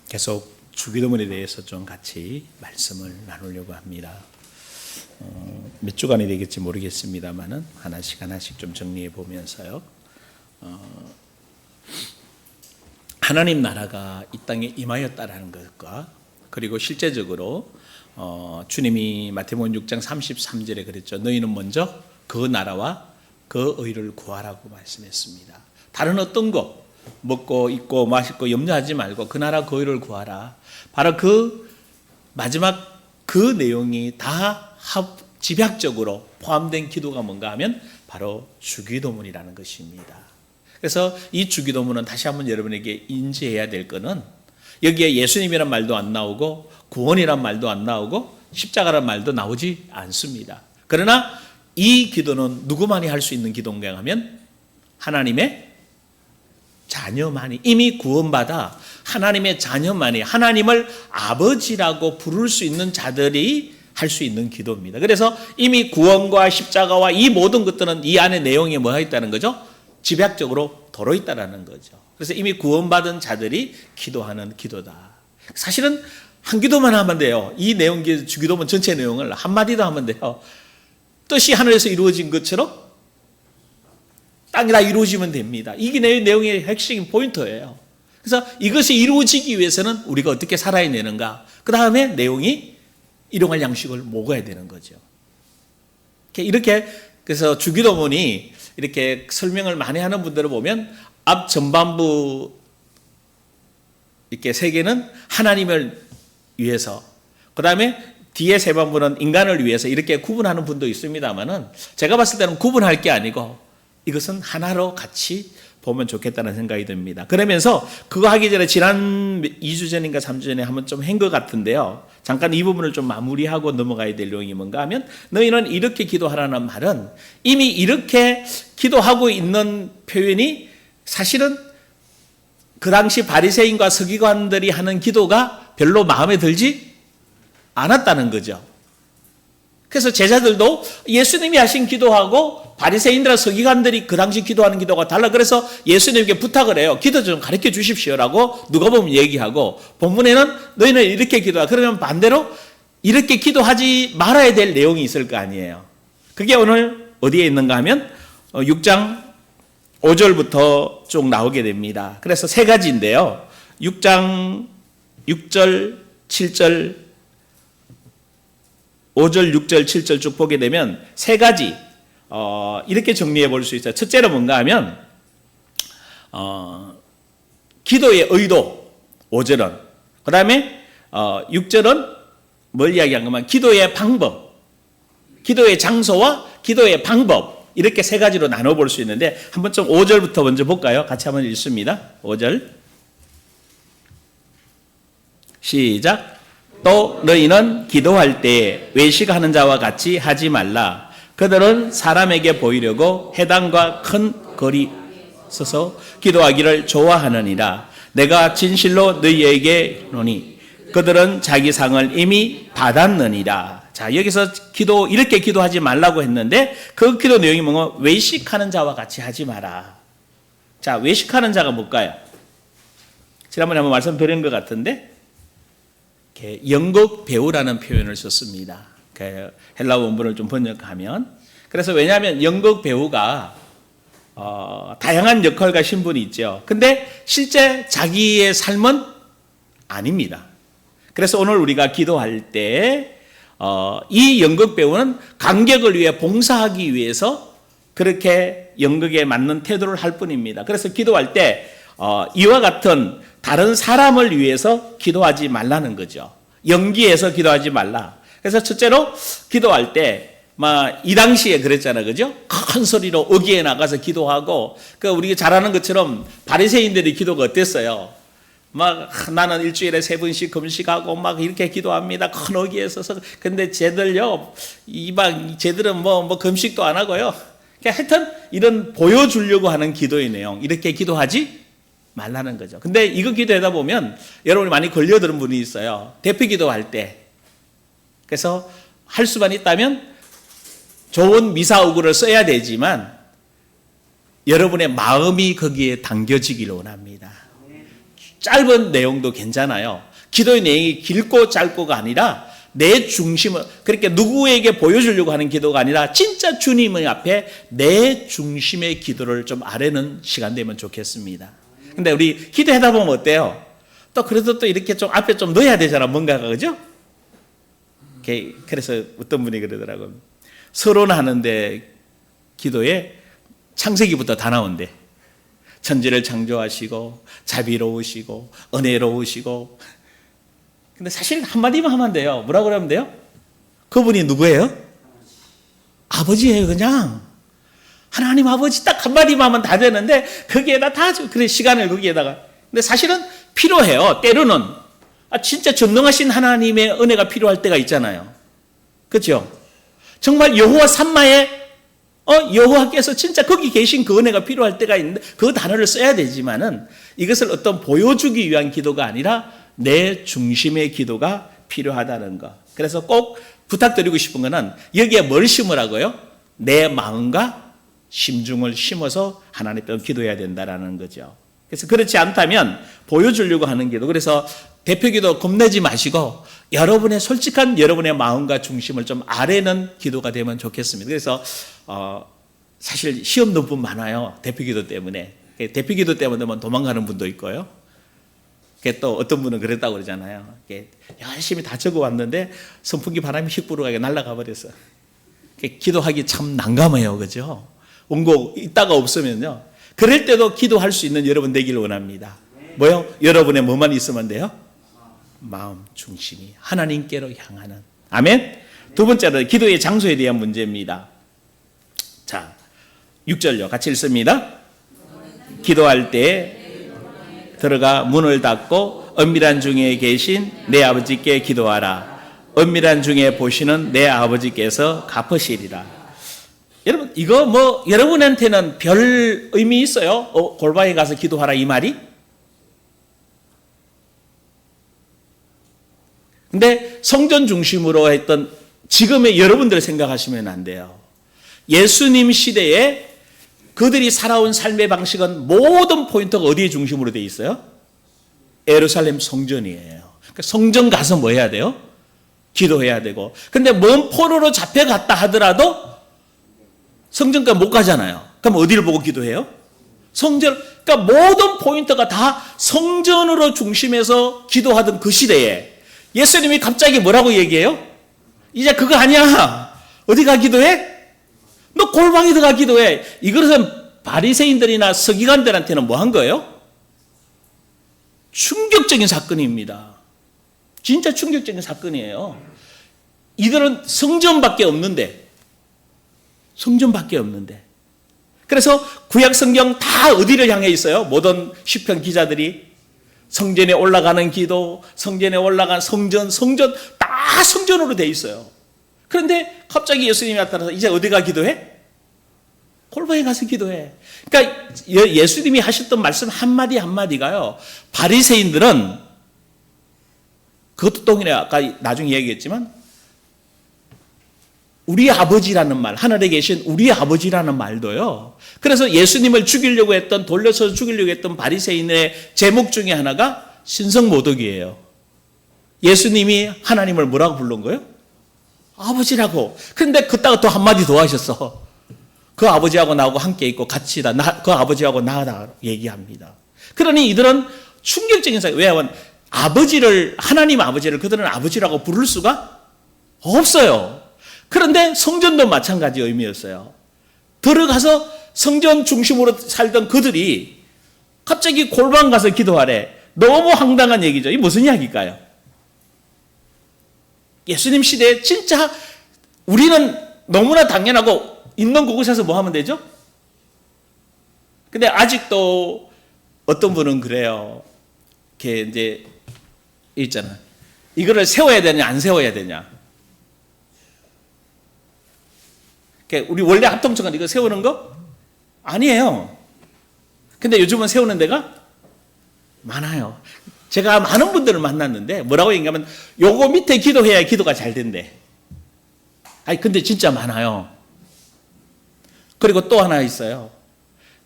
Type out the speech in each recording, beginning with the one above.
계속 주기도문에 대해서 좀 같이 말씀을 나누려고 합니다. 몇 주간이 되겠지 모르겠습니다만은 하나씩 좀 정리해 보면서요. 하나님 나라가 이 땅에 임하였다라는 것과 그리고 실제적으로 주님이 마태복음 6장 33절에 그랬죠. 너희는 먼저 그 나라와 그 의를 구하라고 말씀했습니다. 다른 어떤 것 먹고 입고 마시고 염려하지 말고 그 나라 그 의를 구하라. 바로 그 마지막 그 내용이 다 집약적으로 포함된 기도가 뭔가 하면 바로 주기도문이라는 것입니다. 그래서 이 주기도문은 다시 한번 여러분에게 인지해야 될 것은 여기에 예수님이란 말도 안 나오고 구원이란 말도 안 나오고 십자가란 말도 나오지 않습니다. 그러나 이 기도는 누구만이 할 수 있는 기도인가 하면 하나님의 자녀만이, 이미 구원받아 하나님의 자녀만이 하나님을 아버지라고 부를 수 있는 자들이 할 수 있는 기도입니다. 그래서 이미 구원과 십자가와 이 모든 것들은 이 안에 내용이 뭐가 있다는 거죠? 집약적으로 들어있다는 거죠. 그래서 이미 구원받은 자들이 기도하는 기도다. 사실은 한 기도만 하면 돼요. 이 내용, 주기도문 전체 내용을 한마디도 하면 돼요. 뜻이 하늘에서 이루어진 것처럼 땅이 다 이루어지면 됩니다. 이게 내용의 핵심 포인트예요. 그래서 이것이 이루어지기 위해서는 우리가 어떻게 살아야 되는가. 그 다음에 내용이 일용할 양식을 먹어야 되는 거죠. 이렇게 그래서 주기도문이 이렇게 설명을 많이 하는 분들을 보면 앞 전반부 이렇게 세 개는 하나님을 위해서, 그 다음에 뒤에 세 반부는 인간을 위해서 이렇게 구분하는 분도 있습니다만은 제가 봤을 때는 구분할 게 아니고 이것은 하나로 같이 보면 좋겠다는 생각이 듭니다. 그러면서 그거 하기 전에 지난 2주 전인가 3주 전에 한번 좀 한 것 같은데요. 잠깐 이 부분을 좀 마무리하고 넘어가야 될 내용이 뭔가 하면 너희는 이렇게 기도하라는 말은 이미 이렇게 기도하고 있는 표현이 사실은 그 당시 바리새인과 서기관들이 하는 기도가 별로 마음에 들지 않았다는 거죠. 그래서 제자들도 예수님이 하신 기도하고 바리새인들과 서기관들이 그 당시 기도하는 기도가 달라. 그래서 예수님께 부탁을 해요. 기도 좀 가르쳐 주십시오라고 누가 보면 얘기하고, 본문에는 너희는 이렇게 기도하. 그러면 반대로 이렇게 기도하지 말아야 될 내용이 있을 거 아니에요. 그게 오늘 어디에 있는가 하면 6장 5절부터 쭉 나오게 됩니다. 그래서 세 가지인데요. 6장 6절, 7절, 5절, 6절, 7절 쭉 보게 되면 세 가지 이렇게 정리해 볼 수 있어요. 첫째로 뭔가 하면 기도의 의도 5절은, 그 다음에 6절은 뭘 이야기한 거면 기도의 방법, 기도의 장소와 기도의 방법, 이렇게 세 가지로 나눠볼 수 있는데 한번 좀 5절부터 먼저 볼까요? 같이 한번 읽습니다. 5절 시작. 또 너희는 기도할 때 외식하는 자와 같이 하지 말라. 그들은 사람에게 보이려고 회당과 큰 거리 서서 기도하기를 좋아하느니라. 내가 진실로 너희에게 이르노니 그들은 자기 상을 이미 받았느니라. 자, 여기서 이렇게 기도하지 말라고 했는데 그 기도 내용이 뭐냐? 외식하는 자와 같이 하지 마라. 자, 외식하는 자가 뭘까요? 지난번에 한번 말씀드린 것 같은데 연극 배우라는 표현을 썼습니다. 헬라 원문을 좀 번역하면. 그래서 왜냐하면 연극 배우가 다양한 역할과 신분이 있죠. 근데 실제 자기의 삶은 아닙니다. 그래서 오늘 우리가 기도할 때 이 연극 배우는 관객을 위해 봉사하기 위해서 그렇게 연극에 맞는 태도를 할 뿐입니다. 그래서 기도할 때 이와 같은 다른 사람을 위해서 기도하지 말라는 거죠. 연기해서 기도하지 말라. 그래서 첫째로 기도할 때 이 당시에 그랬잖아요. 그죠? 큰 소리로 어귀에 나가서 기도하고, 우리가 잘 아는 것처럼 바리새인들의 기도가 어땠어요? 나는 일주일에 3번씩 금식하고 이렇게 기도합니다. 큰 어귀에 서서. 근데 쟤들요, 쟤들은 금식도 안 하고요. 하여튼 이런 보여주려고 하는 기도의 내용, 이렇게 기도하지 말라는 거죠. 근데 이거 기도하다 보면 여러분이 많이 걸려드는 분이 있어요. 대표 기도할 때. 그래서 할 수만 있다면 좋은 미사오구를 써야 되지만 여러분의 마음이 거기에 담겨지기를 원합니다. 짧은 내용도 괜찮아요. 기도의 내용이 길고 짧고가 아니라 내 중심을 그렇게 누구에게 보여주려고 하는 기도가 아니라 진짜 주님의 앞에 내 중심의 기도를 좀 아뢰는 시간 되면 좋겠습니다. 근데 우리 기도하다 보면 어때요? 또 그래도 또 이렇게 좀 앞에 좀 넣어야 되잖아, 뭔가가, 그죠? 그래서 어떤 분이 그러더라고요. 서론 하는데 기도에 창세기부터 다 나온대. 천지를 창조하시고 자비로우시고 은혜로우시고. 근데 사실 한마디만 하면 돼요. 뭐라고 그러면 돼요? 그분이 누구예요? 아버지예요. 그냥 하나님 아버지 딱 한마디만 하면 다 되는데 거기에다 다 그래 시간을 거기에다가. 근데 사실은 필요해요. 때로는 진짜 전능하신 하나님의 은혜가 필요할 때가 있잖아요. 그렇죠? 정말 여호와 삼마에 여호와께서 진짜 거기 계신 그 은혜가 필요할 때가 있는데 그 단어를 써야 되지만은 이것을 어떤 보여주기 위한 기도가 아니라 내 중심의 기도가 필요하다는 거. 그래서 꼭 부탁드리고 싶은 거는 여기에 뭘 심으라고요? 내 마음과 심중을 심어서 하나님 앞에 기도해야 된다라는 거죠. 그래서 그렇지 않다면 보여주려고 하는 기도. 그래서 대표기도 겁내지 마시고 여러분의 솔직한 여러분의 마음과 중심을 좀 아뢰는 기도가 되면 좋겠습니다. 그래서 사실 시험 는 분 많아요. 대표기도 때문에. 대표기도 때문에 도망가는 분도 있고요. 또 어떤 분은 그랬다고 그러잖아요. 열심히 다 적어왔는데 선풍기 바람이 휙 불어가게 날아가 버렸어. 기도하기 참 난감해요. 그죠? 원고 있다가 없으면요. 그럴 때도 기도할 수 있는 여러분 되기를 원합니다. 뭐요? 여러분의 뭐만 있으면 돼요? 마음 중심이 하나님께로 향하는. 아멘? 두 번째로 기도의 장소에 대한 문제입니다. 자, 6절요. 같이 읽습니다. 기도할 때 들어가 문을 닫고 은밀한 중에 계신 내 아버지께 기도하라. 은밀한 중에 보시는 내 아버지께서 갚으시리라. 여러분, 이거 여러분한테는 별 의미 있어요? 골방에 가서 기도하라 이 말이? 근데 성전 중심으로 했던 지금의 여러분들 생각하시면 안 돼요. 예수님 시대에 그들이 살아온 삶의 방식은 모든 포인트가 어디에 중심으로 되어 있어요? 예루살렘 성전이에요. 그러니까 성전 가서 뭐 해야 돼요? 기도해야 되고. 근데 먼 포로로 잡혀갔다 하더라도 성전까지 못 가잖아요. 그럼 어디를 보고 기도해요? 성전. 그러니까 모든 포인트가 다 성전으로 중심해서 기도하던 그 시대에 예수님이 갑자기 뭐라고 얘기해요? 이제 그거 아니야. 어디 가 기도해? 너 골방에 들어가 기도해. 이것은 바리새인들이나 서기관들한테는 뭐 한 거예요? 충격적인 사건입니다. 진짜 충격적인 사건이에요. 이들은 성전밖에 없는데. 그래서 구약 성경 다 어디를 향해 있어요? 모든 시편 기자들이 성전에 올라가는 기도, 성전에 올라간 성전 다 성전으로 돼 있어요. 그런데 갑자기 예수님이 나타나서 이제 어디 가 기도해? 골방에 가서 기도해. 그러니까 예수님이 하셨던 말씀 한마디 한마디가요. 바리새인들은 그것도 동일해. 아까 나중에 얘기했지만 우리 아버지라는 말, 하늘에 계신 우리 아버지라는 말도요. 그래서 예수님을 죽이려고 했던, 돌려서 죽이려고 했던 바리새인의 제목 중에 하나가 신성모독이에요. 예수님이 하나님을 뭐라고 부른 거예요? 아버지라고. 그런데 그따가 또 한마디 더 하셨어. 그 아버지하고 나하고 함께 있고 같이 그 아버지하고 나다 얘기합니다. 그러니 이들은 충격적인 사실. 왜냐하면 하나님 아버지를 그들은 아버지라고 부를 수가 없어요. 그런데 성전도 마찬가지 의미였어요. 들어가서 성전 중심으로 살던 그들이 갑자기 골방 가서 기도하래. 너무 황당한 얘기죠. 이게 무슨 이야기일까요? 예수님 시대에 진짜 우리는 너무나 당연하고 있는 그곳에서 뭐 하면 되죠? 근데 아직도 어떤 분은 그래요. 이렇게 이제 있잖아. 이거를 세워야 되냐 안 세워야 되냐. 우리 원래 합동청은 이거 세우는 거? 아니에요. 근데 요즘은 세우는 데가 많아요. 제가 많은 분들을 만났는데 뭐라고 얘기하면 요거 밑에 기도해야 기도가 잘 된대. 근데 진짜 많아요. 그리고 또 하나 있어요.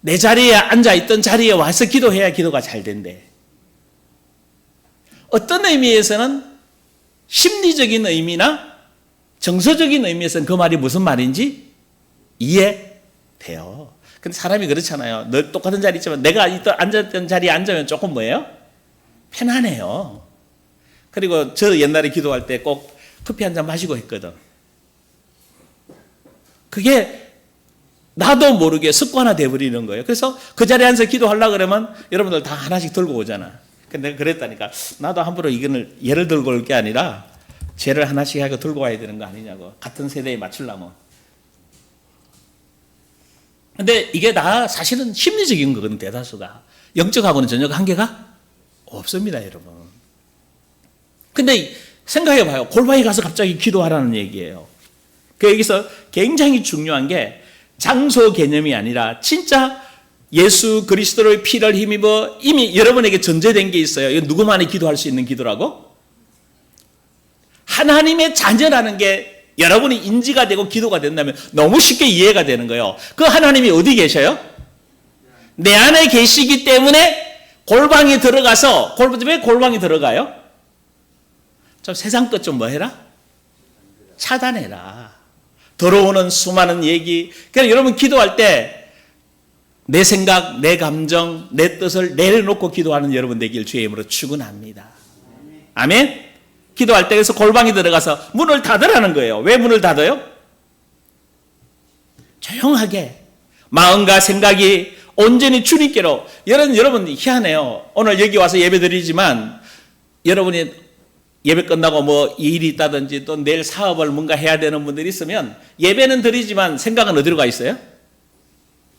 내 자리에 앉아있던 자리에 와서 기도해야 기도가 잘 된대. 어떤 의미에서는 심리적인 의미나 정서적인 의미에서는 그 말이 무슨 말인지 이해돼요. 근데 사람이 그렇잖아요. 늘 똑같은 자리 있지만 내가 앉았던 자리에 앉으면 조금 뭐예요? 편안해요. 그리고 저 옛날에 기도할 때 꼭 커피 한 잔 마시고 했거든. 그게 나도 모르게 습관화 돼버리는 거예요. 그래서 그 자리에 앉아서 기도하려고 그러면 여러분들 다 하나씩 들고 오잖아. 근데 내가 그랬다니까. 나도 함부로 이거는 얘를 들고 올 게 아니라 쟤를 하나씩 하고 들고 와야 되는 거 아니냐고. 같은 세대에 맞추려면. 근데 이게 다 사실은 심리적인 거거든, 대다수가. 영적하고는 전혀 관계가 없습니다, 여러분. 근데 생각해 봐요. 골방에 가서 갑자기 기도하라는 얘기예요. 그 여기서 굉장히 중요한 게 장소 개념이 아니라 진짜 예수 그리스도의 피를 힘입어 이미 여러분에게 전제된 게 있어요. 이건 누구만이 기도할 수 있는 기도라고? 하나님의 자녀라는 게 여러분이 인지가 되고 기도가 된다면 너무 쉽게 이해가 되는 거예요. 그 하나님이 어디 계셔요? 내 안에 계시기 때문에 골방에 들어가서, 왜 골방에 들어가요? 좀 세상 것 좀 뭐 해라? 차단해라. 들어오는 수많은 얘기. 그러니까 여러분 기도할 때 내 생각, 내 감정, 내 뜻을 내려놓고 기도하는 여러분 되길 주의 이름으로 축원합니다. 아멘? 기도할 때 그래서 골방에 들어가서 문을 닫으라는 거예요. 왜 문을 닫아요? 조용하게 마음과 생각이 온전히 주님께로. 여러분 희한해요. 오늘 여기 와서 예배 드리지만 여러분이 예배 끝나고 뭐 일이 있다든지 또 내일 사업을 뭔가 해야 되는 분들이 있으면 예배는 드리지만 생각은 어디로 가 있어요?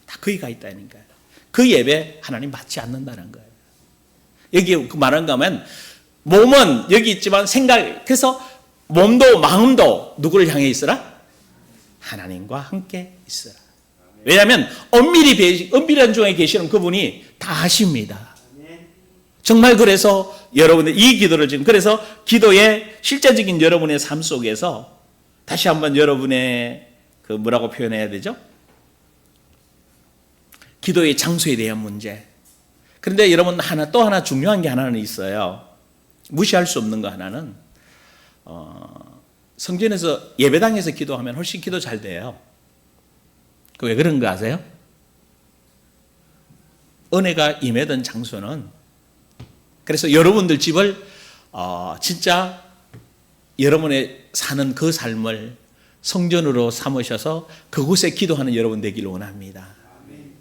다 거기 가 있다니까요. 그 예배 하나님 받지 않는다는 거예요. 여기 그 말한가 하면 몸은 여기 있지만 생각, 그래서 몸도 마음도 누구를 향해 있으라? 하나님과 함께 있으라. 왜냐하면 은밀한 중에 계시는 그분이 다 아십니다. 정말 그래서 여러분의 이 기도를 지금, 그래서 기도의 실제적인 여러분의 삶 속에서 다시 한번 여러분의 그 뭐라고 표현해야 되죠? 기도의 장소에 대한 문제. 그런데 여러분 또 하나 중요한 게 하나는 있어요. 무시할 수 없는 거 하나는 성전에서 예배당에서 기도하면 훨씬 기도 잘 돼요. 왜 그런 거 아세요? 은혜가 임하던 장소는, 그래서 여러분들 집을 진짜 여러분의 사는 그 삶을 성전으로 삼으셔서 그곳에 기도하는 여러분 되기를 원합니다.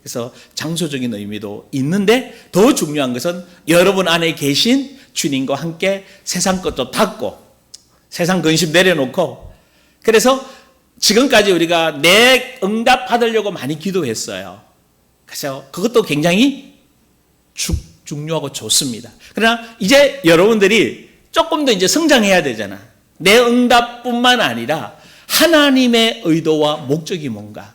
그래서 장소적인 의미도 있는데 더 중요한 것은 여러분 안에 계신 주님과 함께 세상 것도 닫고 세상 근심 내려놓고, 그래서 지금까지 우리가 내 응답 받으려고 많이 기도했어요. 그래서 그것도 굉장히 중요하고 좋습니다. 그러나 이제 여러분들이 조금 더 이제 성장해야 되잖아. 내 응답뿐만 아니라 하나님의 의도와 목적이 뭔가,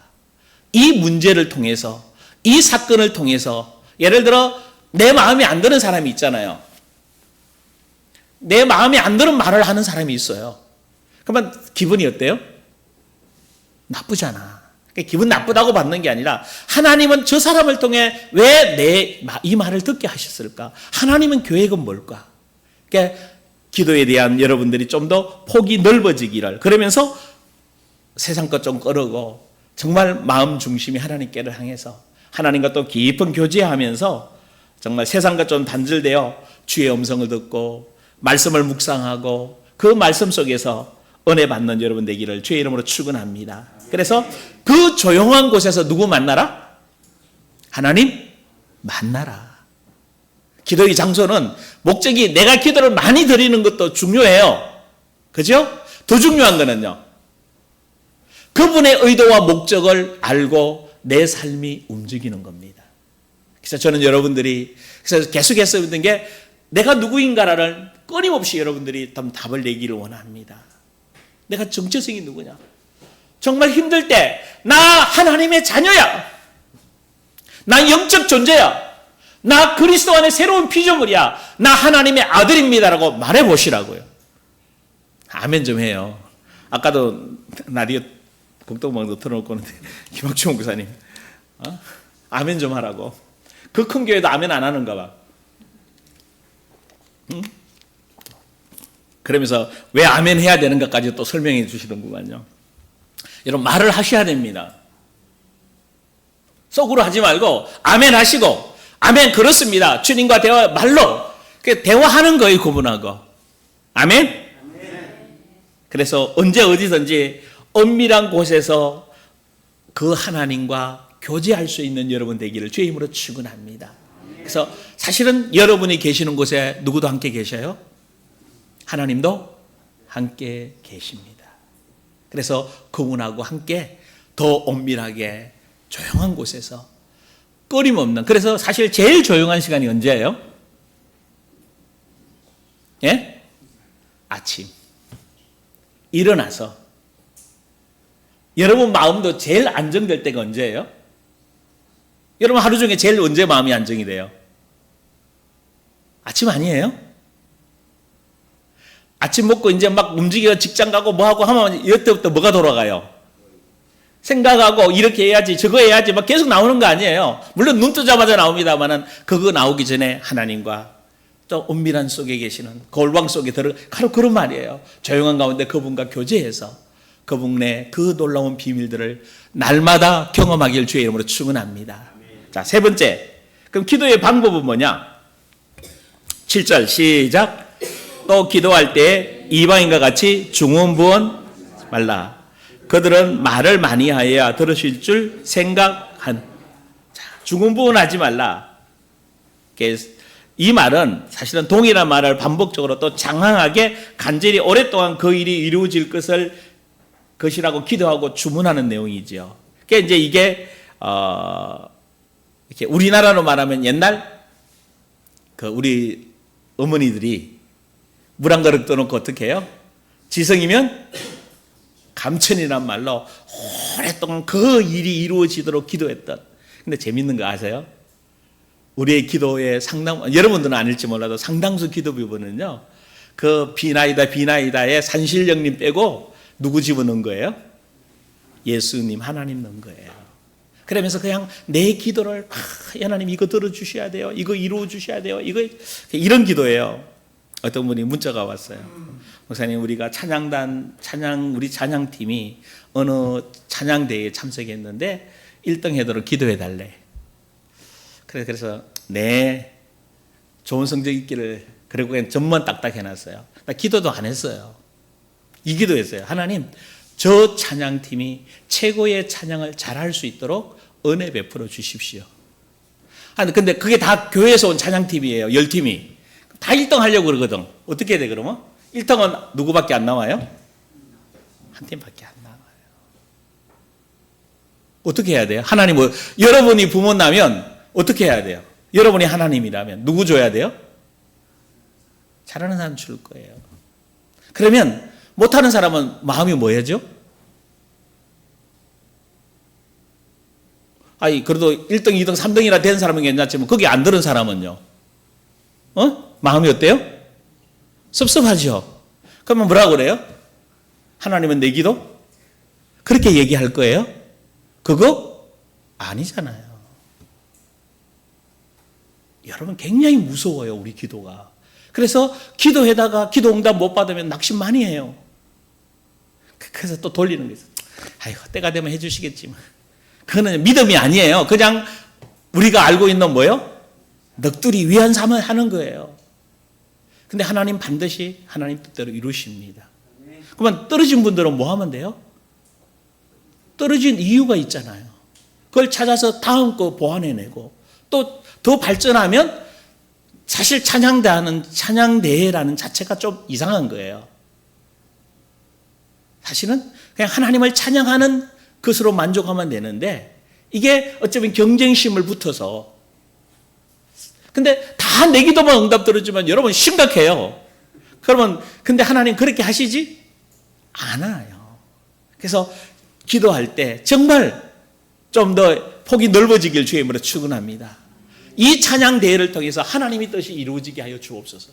이 문제를 통해서, 이 사건을 통해서, 예를 들어 내 마음에 안 드는 사람이 있잖아요. 내 마음에 안 드는 말을 하는 사람이 있어요. 그러면 기분이 어때요? 나쁘잖아. 기분 나쁘다고 받는 게 아니라 하나님은 저 사람을 통해 왜 이 말을 듣게 하셨을까? 하나님은 계획은 뭘까? 그러니까 기도에 대한 여러분들이 좀 더 폭이 넓어지기를, 그러면서 세상 것 좀 꺼르고 정말 마음 중심이 하나님께를 향해서 하나님과 또 깊은 교제하면서 정말 세상과 좀 단절되어 주의 음성을 듣고 말씀을 묵상하고 그 말씀 속에서 은혜 받는 여러분 되기를 주의 이름으로 축원합니다. 그래서 그 조용한 곳에서 누구 만나라? 하나님 만나라. 기도의 장소는 목적이 내가 기도를 많이 드리는 것도 중요해요. 그죠? 더 중요한 거는요, 그분의 의도와 목적을 알고 내 삶이 움직이는 겁니다. 그래서 저는 여러분들이 그래서 계속해서 있는 게 내가 누구인가를 끊임없이 여러분들이 답을 내기를 원합니다. 내가 정체성이 누구냐? 정말 힘들 때 나 하나님의 자녀야. 나 영적 존재야. 나 그리스도 안에 새로운 피조물이야. 나 하나님의 아들입니다라고 말해보시라고요. 아멘 좀 해요. 아까도 라디오 국도방도 틀어놓고 오는데 김학중 목사님 아멘 좀 하라고. 그 큰 교회도 아멘 안 하는가 봐. 응? 그러면서 왜 아멘 해야 되는가까지 또 설명해 주시는구만요. 여러분, 말을 하셔야 됩니다. 속으로 하지 말고 아멘 하시고, 아멘 그렇습니다. 주님과 대화, 말로 대화하는 거예요, 그분하고. 아멘? 그래서 언제 어디든지 은밀한 곳에서 그 하나님과 교제할 수 있는 여러분 되기를 주의 이름으로 축원합니다. 그래서 사실은 여러분이 계시는 곳에 누구도 함께 계셔요? 하나님도 함께 계십니다. 그래서 그분하고 함께 더 은밀하게 조용한 곳에서 끊임없는, 그래서 사실 제일 조용한 시간이 언제예요? 예? 아침. 일어나서. 여러분 마음도 제일 안정될 때가 언제예요? 여러분 하루 중에 제일 언제 마음이 안정이 돼요? 아침 아니에요? 아침 먹고 이제 막 움직여 직장 가고 뭐 하고 하면 이때부터 뭐가 돌아가요? 생각하고 이렇게 해야지 저거 해야지 막 계속 나오는 거 아니에요. 물론 눈 뜨자마자 나옵니다만은 그거 나오기 전에 하나님과 또 은밀한 속에 계시는 골방 속에 바로 그런 말이에요. 조용한 가운데 그분과 교제해서 그분의 그 놀라운 비밀들을 날마다 경험하길 주의 이름으로 축원합니다. 자, 세 번째. 그럼 기도의 방법은 뭐냐? 7절 시작. 또 기도할 때 이방인과 같이 중언부언 말라. 그들은 말을 많이 하여야 들으실 줄 생각한. 자, 중언부언하지 말라. 이 말은 사실은 동일한 말을 반복적으로 또 장황하게 간절히 오랫동안 그 일이 이루어질 것이라고 기도하고 주문하는 내용이지요. 그러니까 이제 이게 이렇게 우리나라로 말하면 옛날 그 우리 어머니들이 물 한 그릇 떠놓고 어떻게 해요? 지성이면 감천이란 말로 오랫동안 그 일이 이루어지도록 기도했던. 근데 재밌는 거 아세요? 우리의 기도의 여러분들은 아닐지 몰라도 상당수 기도 부분은요, 그 비나이다의 산신령님 빼고 누구 집어넣은 거예요? 예수님, 하나님 넣은 거예요. 그러면서 그냥 내 기도를 하나님 이거 들어주셔야 돼요. 이거 이루어주셔야 돼요. 이런 기도예요. 어떤 분이 문자가 왔어요. 목사님, 우리가 우리 찬양팀이 어느 찬양대회에 참석했는데 1등 하도록 기도해 달래. 그래서 네, 좋은 성적 있기를. 그리고 그냥 점만 딱딱 해놨어요. 나 기도도 안 했어요. 이 기도했어요. 하나님, 저 찬양팀이 최고의 찬양을 잘할 수 있도록 은혜 베풀어 주십시오. 근데 그게 다 교회에서 온 찬양팀이에요. 10팀이. 다 1등 하려고 그러거든. 어떻게 해야 돼, 그러면? 1등은 누구밖에 안 나와요? 한 팀밖에 안 나와요. 어떻게 해야 돼요? 하나님, 여러분이 부모라면 어떻게 해야 돼요? 여러분이 하나님이라면 누구 줘야 돼요? 잘하는 사람 줄 거예요. 그러면 못하는 사람은 마음이 뭐야죠? 그래도 1등, 2등, 3등이라 된 사람은 괜찮지만 거기 안 들은 사람은요? 마음이 어때요? 섭섭하죠? 그러면 뭐라고 그래요? 하나님은 내 기도? 그렇게 얘기할 거예요? 그거 아니잖아요. 여러분 굉장히 무서워요, 우리 기도가. 그래서 기도해다가 기도 응답 못 받으면 낙심 많이 해요. 그래서 또 돌리는 게 있어요. 때가 되면 해주시겠지만. 그거는 믿음이 아니에요. 그냥 우리가 알고 있는 뭐예요? 넋두리 위안 삼아 하는 거예요. 근데 하나님 반드시 하나님 뜻대로 이루십니다. 그러면 떨어진 분들은 뭐 하면 돼요? 떨어진 이유가 있잖아요. 그걸 찾아서 다음 거 보완해내고 또 더 발전하면 사실 찬양대회라는 자체가 좀 이상한 거예요. 사실은 그냥 하나님을 찬양하는 것으로 만족하면 되는데 이게 어쩌면 경쟁심을 붙어서 근데 다 내 기도만 응답 들어주면 여러분 심각해요. 그러면 근데 하나님 그렇게 하시지 않아요. 그래서 기도할 때 정말 좀 더 폭이 넓어지길 주의 이름으로 축원합니다. 이 찬양 대회를 통해서 하나님의 뜻이 이루어지게 하여 주옵소서.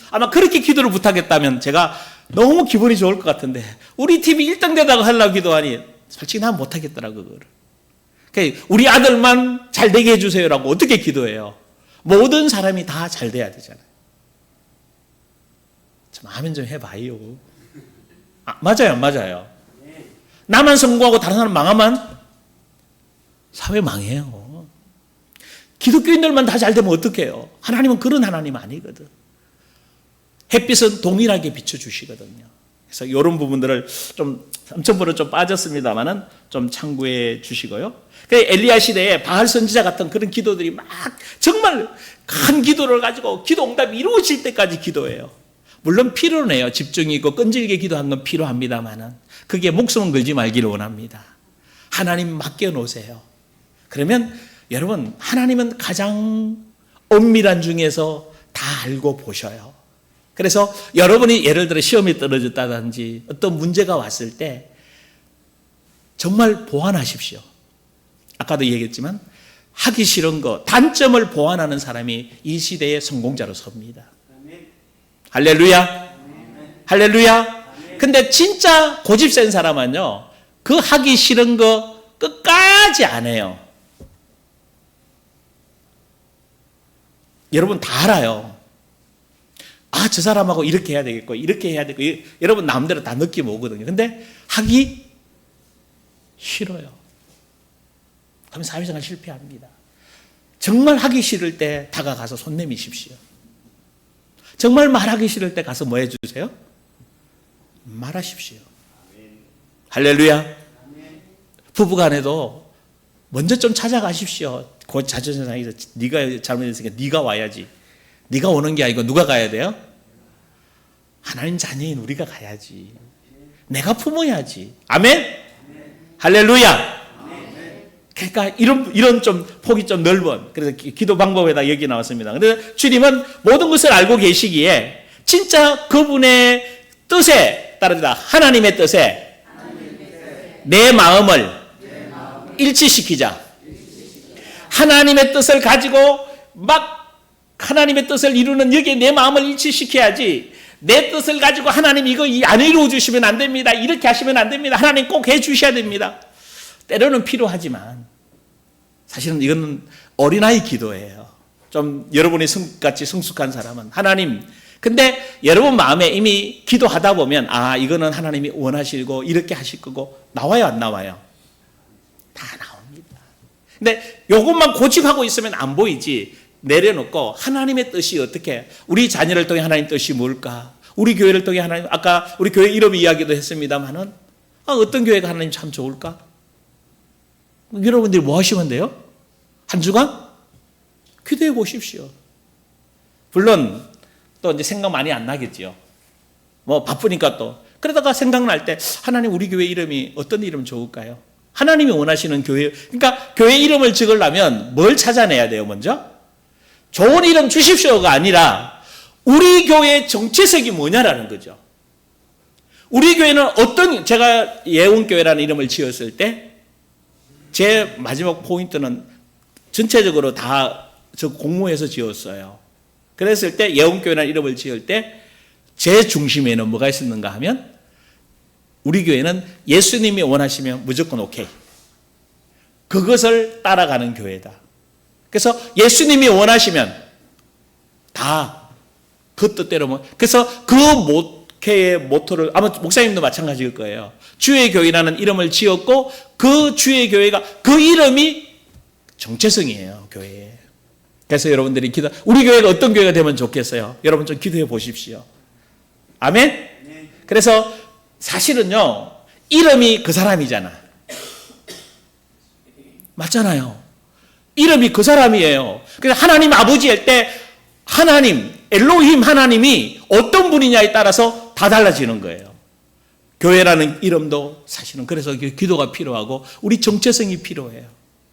아마 그렇게 기도를 부탁했다면 제가 너무 기분이 좋을 것 같은데 우리 팀이 1등 되다가 하려고 기도하니 솔직히 난 못하겠더라고 그거를. 그러니까 우리 아들만 잘 되게 해주세요라고 어떻게 기도해요? 모든 사람이 다 잘 돼야 되잖아요. 좀 아멘 좀 해봐요. 맞아요, 안 맞아요? 나만 성공하고 다른 사람 망하면 사회 망해요. 기독교인들만 다 잘 되면 어떡해요? 하나님은 그런 하나님 아니거든. 햇빛은 동일하게 비춰주시거든요. 그래서 이런 부분들을 좀 3,000%는 좀 빠졌습니다만은 좀 참고해 주시고요. 엘리야 시대에 바알 선지자 같은 그런 기도들이 막 정말 큰 기도를 가지고 기도 응답이 이루어질 때까지 기도해요. 물론 필요는 해요. 집중이 있고 끈질기게 기도한 건 필요합니다만은 그게 목숨은 걸지 말기를 원합니다. 하나님 맡겨놓으세요. 그러면 여러분 하나님은 가장 엄밀한 중에서 다 알고 보셔요. 그래서 여러분이 예를 들어 시험에 떨어졌다든지 어떤 문제가 왔을 때 정말 보완하십시오. 아까도 얘기했지만 하기 싫은 거 단점을 보완하는 사람이 이 시대의 성공자로 섭니다. 할렐루야. 할렐루야. 근데 진짜 고집 센 사람은요 그 하기 싫은 거 끝까지 안 해요. 여러분 다 알아요. 저 사람하고 이렇게 해야 되겠고 이렇게 해야 되고 여러분 마음대로 다 느낌 오거든요. 근데 하기 싫어요. 그러면 사회생활 실패합니다. 정말 하기 싫을 때 다가가서 손 내미십시오. 정말 말하기 싫을 때 가서 뭐 해주세요? 말하십시오. 할렐루야. 부부간에도 먼저 좀 찾아가십시오. 그 자존심상에서 네가 잘못했으니까 네가 와야지. 네가 오는 게 아니고 누가 가야 돼요? 하나님 자녀인 우리가 가야지. 내가 품어야지. 아멘? 할렐루야. 그러니까 이런 좀 폭이 좀 넓은 그래서 기도 방법에다 여기 나왔습니다. 근데 주님은 모든 것을 알고 계시기에 진짜 그분의 뜻에 따르다 하나님의 뜻에 내 마음을 일치시키자. 하나님의 뜻을 가지고 막 하나님의 뜻을 이루는 여기에 내 마음을 일치시켜야지. 내 뜻을 가지고 하나님 이거 안 이루어 주시면 안 됩니다. 이렇게 하시면 안 됩니다. 하나님 꼭 해 주셔야 됩니다. 때로는 필요하지만 사실은 이건 어린아이 기도예요. 좀 여러분이 같이 성숙한 사람은 하나님 근데 여러분 마음에 이미 기도하다 보면 이거는 하나님이 원하시고 이렇게 하실 거고 나와요 안 나와요? 다 나옵니다. 근데 이것만 고집하고 있으면 안 보이지. 내려놓고 하나님의 뜻이 어떻게 우리 자녀를 통해 하나님 뜻이 뭘까? 우리 교회를 통해 하나님 아까 우리 교회 이름 이야기도 했습니다만은 어떤 교회가 하나님 참 좋을까? 여러분들이 뭐 하시면 돼요? 한 주간 기도해 보십시오. 물론 또 이제 생각 많이 안 나겠지요. 뭐 바쁘니까 또 그러다가 생각날 때 하나님 우리 교회 이름이 어떤 이름 좋을까요? 하나님이 원하시는 교회 그러니까 교회 이름을 지으려면 뭘 찾아내야 돼요? 먼저 좋은 이름 주십시오가 아니라 우리 교회의 정체색이 뭐냐라는 거죠. 우리 교회는 제가 예원교회라는 이름을 지었을 때 제 마지막 포인트는 전체적으로 다 저 공모해서 지었어요. 그랬을 때 예원교회라는 이름을 지을 때 제 중심에는 뭐가 있었는가 하면 우리 교회는 예수님이 원하시면 무조건 오케이. 그것을 따라가는 교회다. 그래서 예수님이 원하시면 다 그 뜻대로 그래서 그 목회의 모토를 아마 목사님도 마찬가지일 거예요. 주의 교회라는 이름을 지었고 그 주의 교회가 그 이름이 정체성이에요. 교회에. 그래서 여러분들이 우리 교회가 어떤 교회가 되면 좋겠어요? 여러분 좀 기도해 보십시오. 아멘? 그래서 사실은요 이름이 그 사람이잖아. 맞잖아요. 이름이 그 사람이에요. 그래서 하나님 아버지 할 때 하나님 엘로힘 하나님이 어떤 분이냐에 따라서 다 달라지는 거예요. 교회라는 이름도 사실은 그래서 기도가 필요하고 우리 정체성이 필요해요.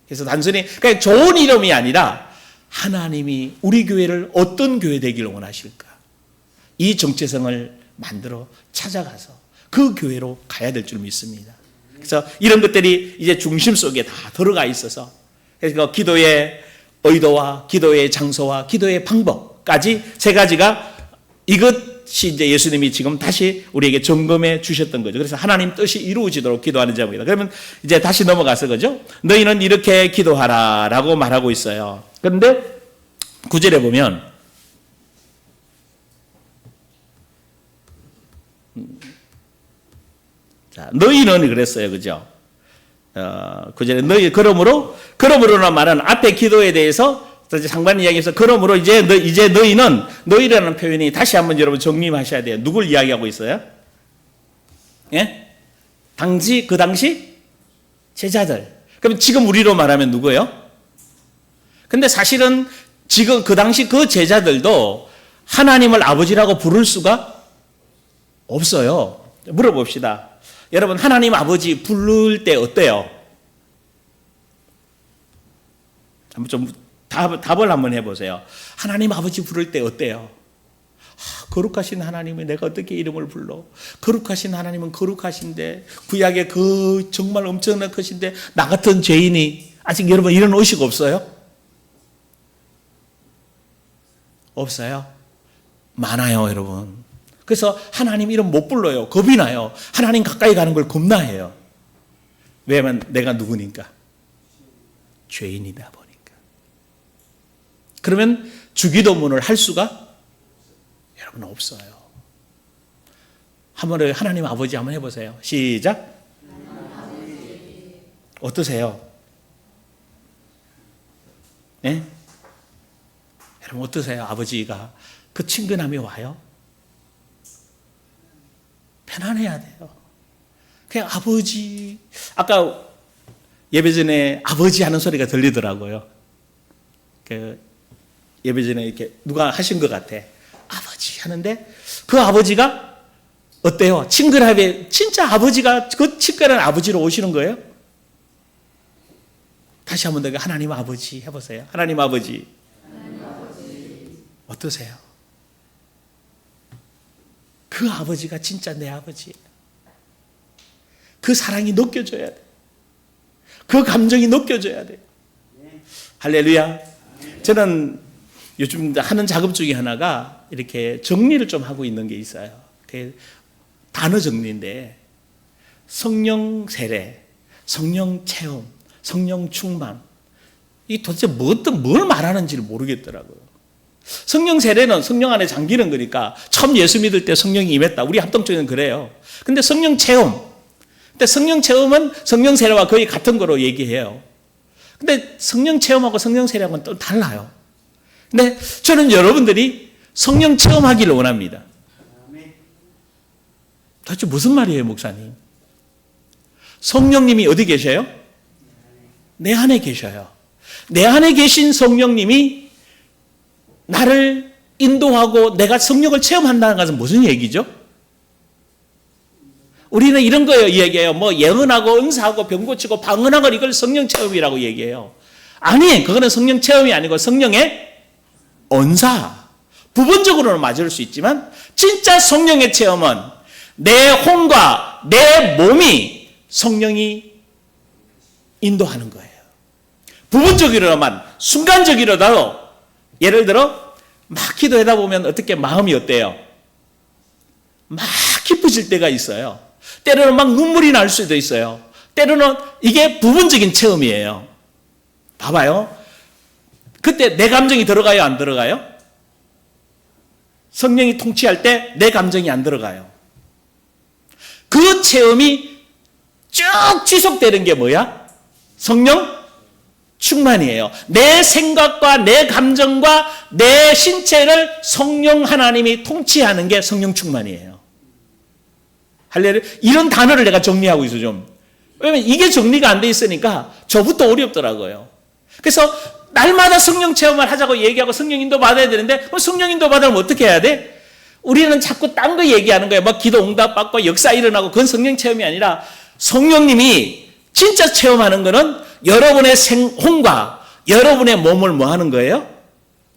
그래서 단순히 그냥 좋은 이름이 아니라 하나님이 우리 교회를 어떤 교회 되기를 원하실까? 이 정체성을 만들어 찾아가서 그 교회로 가야 될 줄 믿습니다. 그래서 이런 것들이 이제 중심 속에 다 들어가 있어서 그래서 기도의 의도와 기도의 장소와 기도의 방법까지 세 가지가 이것이 이제 예수님이 지금 다시 우리에게 점검해 주셨던 거죠. 그래서 하나님 뜻이 이루어지도록 기도하는 제목이다. 그러면 이제 다시 넘어가서 그죠? 너희는 이렇게 기도하라라고 말하고 있어요. 그런데 9절에 보면 자, 너희는 그랬어요. 그죠? 그전에 그러므로는 말은 앞에 기도에 대해서 상관 이야기에서 그러므로 이제 너희는 너희라는 표현이 다시 한번 여러분 정리하셔야 돼요. 누굴 이야기하고 있어요? 예? 그 당시 제자들. 그럼 지금 우리로 말하면 누구예요? 근데 사실은 지금 그 당시 그 제자들도 하나님을 아버지라고 부를 수가 없어요. 물어봅시다. 여러분, 하나님 아버지 부를 때 어때요? 한번 좀 답을 한번 해보세요. 하나님 아버지 부를 때 어때요? 거룩하신 하나님이 내가 어떻게 이름을 불러? 거룩하신 하나님은 거룩하신데, 구약에 그 정말 엄청난 것인데 나 같은 죄인이, 아직 여러분 이런 의식 없어요? 없어요? 많아요, 여러분. 그래서 하나님 이름 못 불러요. 겁이 나요. 하나님 가까이 가는 걸 겁나해요. 왜냐하면 내가 누구니까? 죄인이다 보니까. 그러면 주기도문을 할 수가 여러분 없어요. 한번 하나님 아버지 한번 해보세요. 시작. 어떠세요? 네? 여러분 어떠세요? 아버지가 그 친근함이 와요? 편안해야 돼요. 그냥 아버지, 아까 예배 전에 아버지 하는 소리가 들리더라고요. 예배 전에 이렇게 누가 하신 것 같아. 아버지 하는데 그 아버지가 어때요? 친근하게 진짜 아버지가 그 친근한 아버지로 오시는 거예요? 다시 한번 더 하나님 아버지 해보세요. 하나님 아버지. 어떠세요? 그 아버지가 진짜 내 아버지예요. 그 사랑이 느껴져야 돼. 그 감정이 느껴져야 돼. 할렐루야. 저는 요즘 하는 작업 중에 하나가 이렇게 정리를 좀 하고 있는 게 있어요. 단어 정리인데 성령 세례, 성령 체험, 성령 충만, 이 도대체 뭘 말하는지를 모르겠더라고요. 성령 세례는 성령 안에 잠기는 거니까 처음 예수 믿을 때 성령이 임했다. 우리 합동적으로는 그래요. 근데 성령 체험, 근데 성령 체험은 성령 세례와 거의 같은 거로 얘기해요. 근데 성령 체험하고 성령 세례하고는 또 달라요. 근데 저는 여러분들이 성령 체험하기를 원합니다. 도대체 무슨 말이에요, 목사님? 성령님이 어디 계셔요? 내 안에 계셔요. 내 안에 계신 성령님이 나를 인도하고 내가 성령을 체험한다는 것은 무슨 얘기죠? 우리는 이런 거 얘기해요. 뭐 예언하고 은사하고 병 고치고 방언하고 이걸 성령 체험이라고 얘기해요. 아니, 그거는 성령 체험이 아니고 성령의 언사. 부분적으로는 맞을 수 있지만 진짜 성령의 체험은 내 혼과 내 몸이 성령이 인도하는 거예요. 부분적으로만 순간적이라도 예를 들어 막 기도하다 보면 어떻게 마음이 어때요? 막 기쁘실 때가 있어요. 때로는 막 눈물이 날 수도 있어요. 때로는 이게 부분적인 체험이에요. 봐봐요. 그때 내 감정이 들어가요, 안 들어가요? 성령이 통치할 때 내 감정이 안 들어가요. 그 체험이 쭉 지속되는 게 뭐야? 성령 충만이에요. 내 생각과 내 감정과 내 신체를 성령 하나님이 통치하는 게 성령 충만이에요. 할렐루야. 이런 단어를 내가 정리하고 있어 좀. 왜냐면 이게 정리가 안 돼 있으니까 저부터 어렵더라고요. 그래서 날마다 성령 체험을 하자고 얘기하고 성령 인도 받아야 되는데 성령 인도 받으면 어떻게 해야 돼? 우리는 자꾸 딴 거 얘기하는 거예요. 막 기도 응답 받고 역사 일어나고 그건 성령 체험이 아니라 성령님이 진짜 체험하는 거는 여러분의 혼과 여러분의 몸을 뭐 하는 거예요?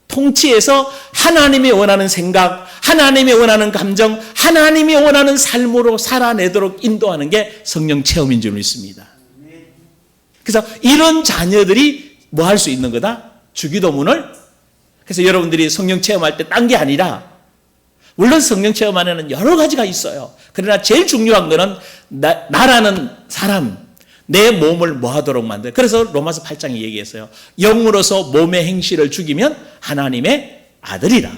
통치해서 하나님이 원하는 생각, 하나님이 원하는 감정, 하나님이 원하는 삶으로 살아내도록 인도하는 게 성령 체험인 줄 믿습니다. 그래서 이런 자녀들이 뭐 할 수 있는 거다? 주기도문을. 그래서 여러분들이 성령 체험할 때 딴 게 아니라 물론 성령 체험 안에는 여러 가지가 있어요. 그러나 제일 중요한 거는 나라는 사람, 내 몸을 뭐 하도록 만들어요. 그래서 로마서 8장에 얘기했어요. 영으로서 몸의 행실을 죽이면 하나님의 아들이라.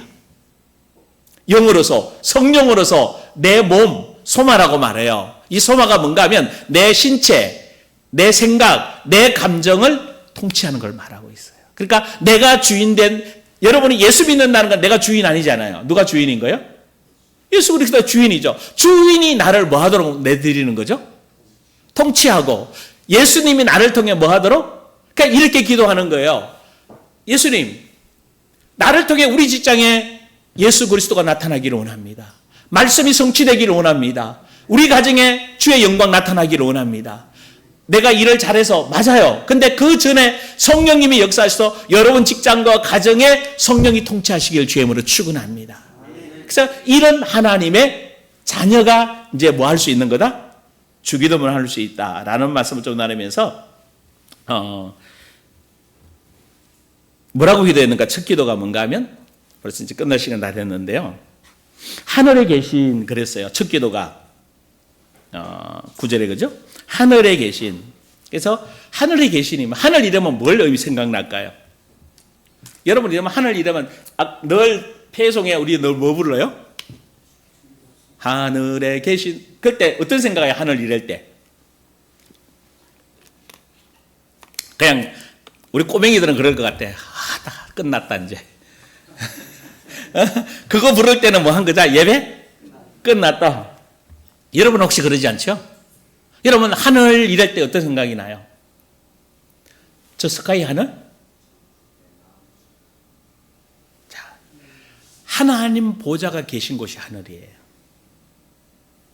영으로서, 성령으로서 내 몸, 소마라고 말해요. 이 소마가 뭔가 하면 내 신체, 내 생각, 내 감정을 통치하는 걸 말하고 있어요. 그러니까 내가 주인된, 여러분이 예수 믿는다는 건 내가 주인 아니잖아요. 누가 주인인 거예요? 예수 그리스도가 주인이죠. 주인이 나를 뭐 하도록 내드리는 거죠? 통치하고, 예수님이 나를 통해 뭐 하도록? 그러니까 이렇게 기도하는 거예요. 예수님, 나를 통해 우리 직장에 예수 그리스도가 나타나기를 원합니다. 말씀이 성취되기를 원합니다. 우리 가정에 주의 영광 나타나기를 원합니다. 내가 일을 잘해서 맞아요. 근데 그 전에 성령님이 역사하셔서 여러분 직장과 가정에 성령이 통치하시길 주의 이름으로 축원합니다. 그래서 이런 하나님의 자녀가 이제 뭐 할 수 있는 거다? 주기도문을 할 수 있다라는 말씀을 좀 나누면서 뭐라고 기도했는가? 첫 기도가 뭔가 하면 벌써 이제 끝날 시간 다 됐는데요. 하늘에 계신, 그랬어요. 첫 기도가 9절에 그죠? 하늘에 계신. 그래서 하늘에 계시님, 하늘 이러면 뭘 의미 생각날까요? 여러분 이러면 하늘 이러면 늘 폐송에 우리 늘 뭐 불러요? 하늘에 계신. 그때 어떤 생각이에요? 하늘 이럴 때. 그냥 우리 꼬맹이들은 그럴 것 같아. 다 끝났다 이제. 그거 부를 때는 뭐 한 거죠? 예배? 끝났다. 여러분 혹시 그러지 않죠? 여러분 하늘 이럴 때 어떤 생각이 나요? 저 스카이 하늘? 자, 하나님 보좌가 계신 곳이 하늘이에요.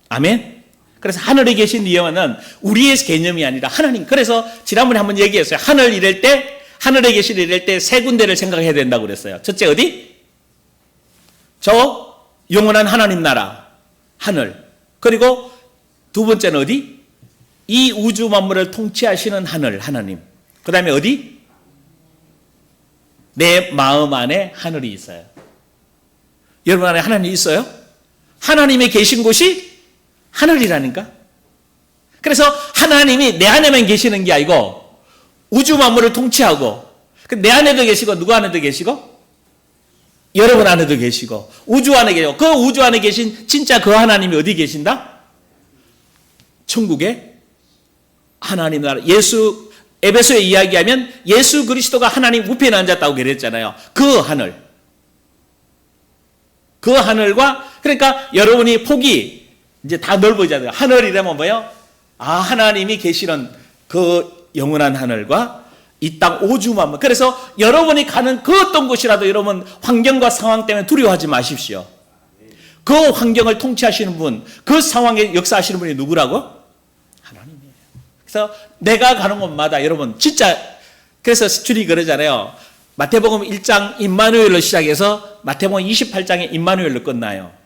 아멘? 그래서 하늘에 계신 이 영혼은 우리의 개념이 아니라 하나님. 그래서 지난번에 한번 얘기했어요. 하늘 이럴 때, 하늘에 계신 이럴 때 세 군데를 생각해야 된다고 그랬어요. 첫째 어디? 저 영원한 하나님 나라, 하늘. 그리고 두 번째는 어디? 이 우주 만물을 통치하시는 하늘, 하나님. 그 다음에 어디? 내 마음 안에 하늘이 있어요. 여러분 안에 하나님이 있어요? 하나님이 계신 곳이 하늘이라니까. 그래서 하나님이 내 안에만 계시는 게 아니고 우주 만물을 통치하고 내 안에도 계시고 누구 안에도 계시고 여러분 안에도 계시고 우주 안에 계시고 그 우주 안에 계신 진짜 그 하나님이 어디 계신다? 천국에 하나님 나라. 예수 에베소에 이야기하면 예수 그리스도가 하나님 우편에 앉았다고 그랬잖아요. 그 하늘. 그 하늘과 그러니까 여러분이 폭이 이제 다 넓어지잖아요. 하늘이라면 뭐예요? 아, 하나님이 계시는 그 영원한 하늘과 이 땅 오주 만물. 그래서 여러분이 가는 그 어떤 곳이라도 여러분 환경과 상황 때문에 두려워하지 마십시오. 그 환경을 통치하시는 분, 그 상황에 역사하시는 분이 누구라고? 하나님이에요. 그래서 내가 가는 곳마다 여러분 진짜 그래서 주님 그러잖아요. 마태복음 1장 임마누엘로 시작해서 마태복음 28장에 임마누엘로 끝나요.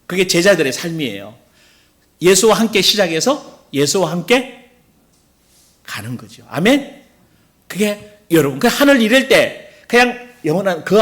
그게 제자들의 삶이에요. 예수와 함께 시작해서 예수와 함께 가는 거죠. 아멘? 그게 여러분, 그 하늘 이럴 때 그냥 영원한 그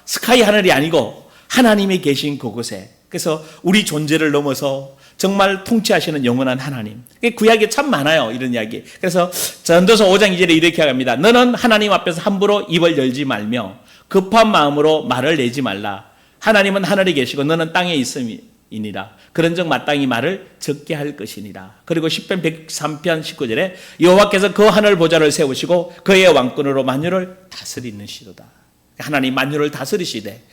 스카이 하늘이 아니고 하나님이 계신 그곳에. 그래서 우리 존재를 넘어서 정말 통치하시는 영원한 하나님. 구약에 참 많아요. 이런 이야기. 그래서 전도서 5장 2절에 이렇게 합니다. 너는 하나님 앞에서 함부로 입을 열지 말며 급한 마음으로 말을 내지 말라. 하나님은 하늘에 계시고 너는 땅에 있음이니라. 그런즉 마땅히 말을 적게 할 것이니라. 그리고 10편 103편 19절에 여호와께서 그 하늘 보좌를 세우시고 그의 왕권으로 만유를 다스리는 시도다. 하나님 만유를 다스리시되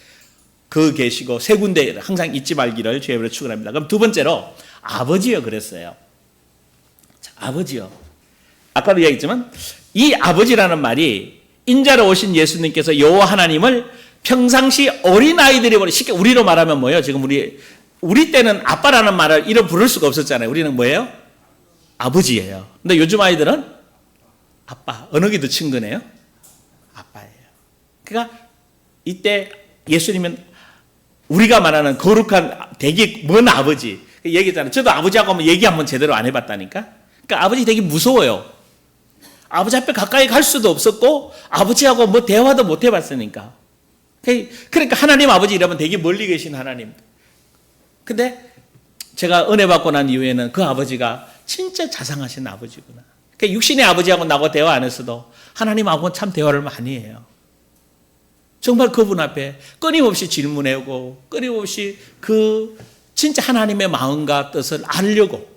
그 계시고 세 군데 항상 잊지 말기를 주의 이름으로 축원합니다. 그럼 두 번째로 아버지요 그랬어요. 자, 아버지요. 아까도 이야기했지만 이 아버지라는 말이 인자로 오신 예수님께서 여호와 하나님을 평상시 어린아이들이 쉽게 우리로 말하면 뭐예요? 지금 우리 때는 아빠라는 말을 이름 부를 수가 없었잖아요. 우리는 뭐예요? 아버지예요. 근데 요즘 아이들은 아빠. 어느 게 더 친근해요? 아빠예요. 그러니까 이때 예수님은 우리가 말하는 거룩한 되게 먼 아버지 얘기했잖아요. 저도 아버지하고 한번 얘기 한번 제대로 안 해봤다니까. 그러니까 아버지 되게 무서워요. 아버지 앞에 가까이 갈 수도 없었고 아버지하고 뭐 대화도 못 해봤으니까. 그러니까 하나님 아버지 이러면 되게 멀리 계신 하나님. 근데 제가 은혜 받고 난 이후에는 그 아버지가 진짜 자상하신 아버지구나. 그러니까 육신의 아버지하고 나하고 대화 안 했어도 하나님하고는 참 대화를 많이 해요. 정말 그분 앞에 끊임없이 질문하고 끊임없이 그 진짜 하나님의 마음과 뜻을 알려고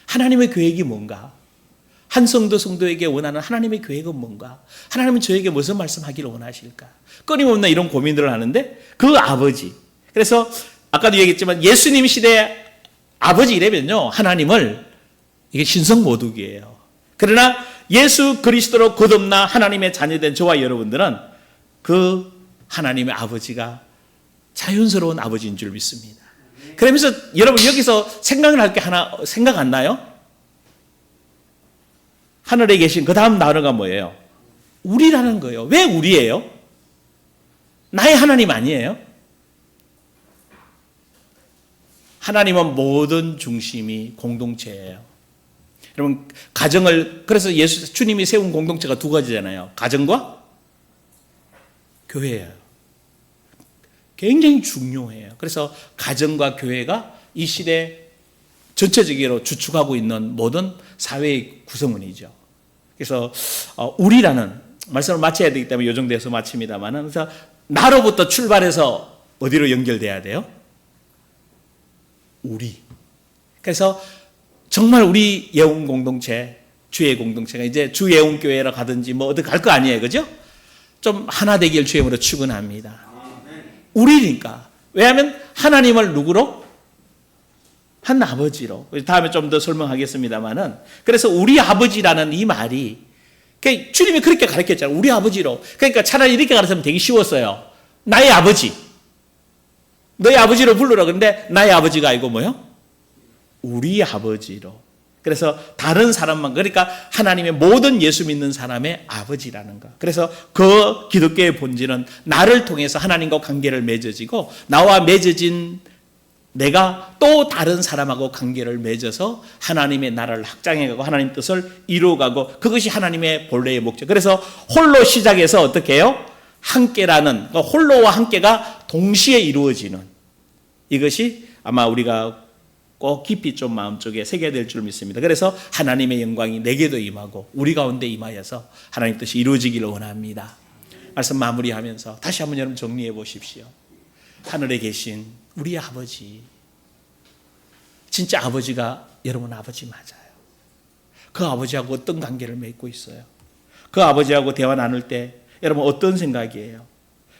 하나님의 계획이 뭔가, 한 성도에게 원하는 하나님의 계획은 뭔가, 하나님은 저에게 무슨 말씀하기를 원하실까, 끊임없는 이런 고민들을 하는데 그 아버지, 그래서 아까도 얘기했지만 예수님 시대의 아버지 이래면요, 하나님을, 이게 신성모독이에요. 그러나 예수 그리스도로 거듭나 하나님의 자녀된 저와 여러분들은 그 하나님의 아버지가 자연스러운 아버지인 줄 믿습니다. 그러면서 여러분 여기서 생각을 할 게 하나 생각 안 나요? 하늘에 계신 그 다음 단어가 뭐예요? 우리라는 거예요. 왜 우리예요? 나의 하나님 아니에요? 하나님은 모든 중심이 공동체예요. 여러분 가정을, 그래서 주님이 세운 공동체가 두 가지잖아요. 가정과 교회예요. 굉장히 중요해요. 그래서 가정과 교회가 이 시대 전체적으로 주축하고 있는 모든 사회의 구성원이죠. 그래서 우리라는 말씀을 마쳐야 되기 때문에 요 정도에서 마칩니다만은, 그래서 나로부터 출발해서 어디로 연결돼야 돼요? 우리. 그래서 정말 우리 예언 공동체, 주의 공동체가 이제 주 예언 교회로 가든지 뭐 어디 갈 거 아니에요, 그죠? 좀 하나 되길 주임으로 축원합니다. 우리니까. 왜냐하면 하나님을 누구로? 한 아버지로. 다음에 좀 더 설명하겠습니다만은, 그래서 우리 아버지라는 이 말이, 그러니까 주님이 그렇게 가르쳤잖아요. 우리 아버지로. 그러니까 차라리 이렇게 가르치면 되게 쉬웠어요. 나의 아버지. 너의 아버지로 불러라. 그런데 나의 아버지가 아니고 뭐요? 우리 아버지로. 그래서 다른 사람만, 그러니까 하나님의 모든 예수 믿는 사람의 아버지라는 거. 그래서 그 기독교의 본질은 나를 통해서 하나님과 관계를 맺어지고, 나와 맺어진 내가 또 다른 사람하고 관계를 맺어서 하나님의 나라를 확장해가고 하나님 뜻을 이루어가고, 그것이 하나님의 본래의 목적. 그래서 홀로 시작해서 어떻게 해요? 함께라는, 홀로와 함께가 동시에 이루어지는, 이것이 아마 우리가 꼭 깊이 좀 마음속에 새겨야 될 줄 믿습니다. 그래서 하나님의 영광이 내게도 임하고 우리 가운데 임하여서 하나님 뜻이 이루어지기를 원합니다. 말씀 마무리하면서 다시 한번 여러분 정리해 보십시오. 하늘에 계신 우리 아버지, 진짜 아버지가 여러분 아버지 맞아요. 그 아버지하고 어떤 관계를 맺고 있어요? 그 아버지하고 대화 나눌 때 여러분 어떤 생각이에요?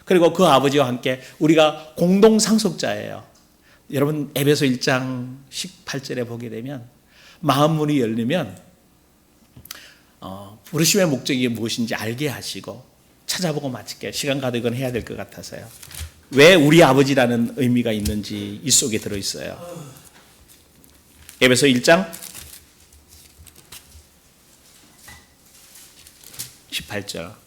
그리고 그 아버지와 함께 우리가 공동 상속자예요. 여러분 에베소 1장 18절에 보게 되면 마음문이 열리면 부르심의 목적이 무엇인지 알게 하시고 찾아보고 마칠게요. 시간 가득은 해야 될 것 같아서요. 왜 우리 아버지라는 의미가 있는지 이 속에 들어있어요. 에베소 1장 18절.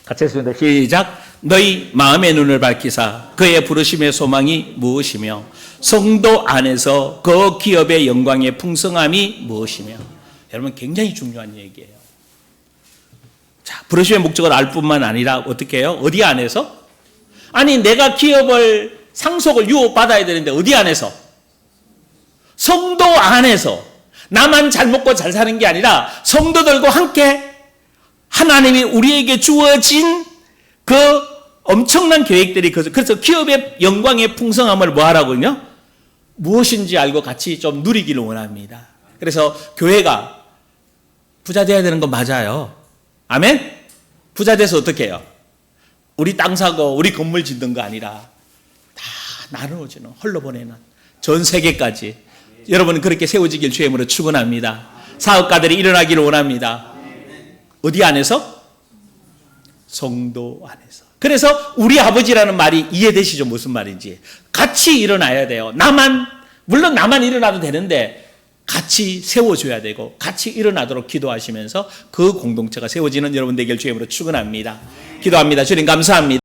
같이 했습니다. 시작. 너희 마음의 눈을 밝히사 그의 부르심의 소망이 무엇이며 성도 안에서 그 기업의 영광의 풍성함이 무엇이며. 여러분 굉장히 중요한 얘기예요. 자, 부르심의 목적을 알 뿐만 아니라 어떻게 해요? 어디 안에서? 아니 내가 기업을 상속을 유업받아야 되는데 어디 안에서? 성도 안에서. 나만 잘 먹고 잘 사는 게 아니라 성도들과 함께 하나님이 우리에게 주어진 그 엄청난 계획들이, 그래서 기업의 영광의 풍성함을 뭐 하라고요? 무엇인지 알고 같이 좀 누리기를 원합니다. 그래서 교회가 부자 돼야 되는 건 맞아요. 아멘? 부자 돼서 어떻게 해요? 우리 땅 사고 우리 건물 짓는 거 아니라 다 나누어지는, 흘러보내는 전 세계까지 여러분은 그렇게 세워지길 주임으로 축원합니다. 사업가들이 일어나기를 원합니다. 어디 안에서? 성도 안에서. 그래서 우리 아버지라는 말이 이해되시죠? 무슨 말인지. 같이 일어나야 돼요. 물론 나만 일어나도 되는데 같이 세워줘야 되고 같이 일어나도록 기도하시면서 그 공동체가 세워지는 여러분 되길 주임으로 축원합니다. 기도합니다. 주님 감사합니다.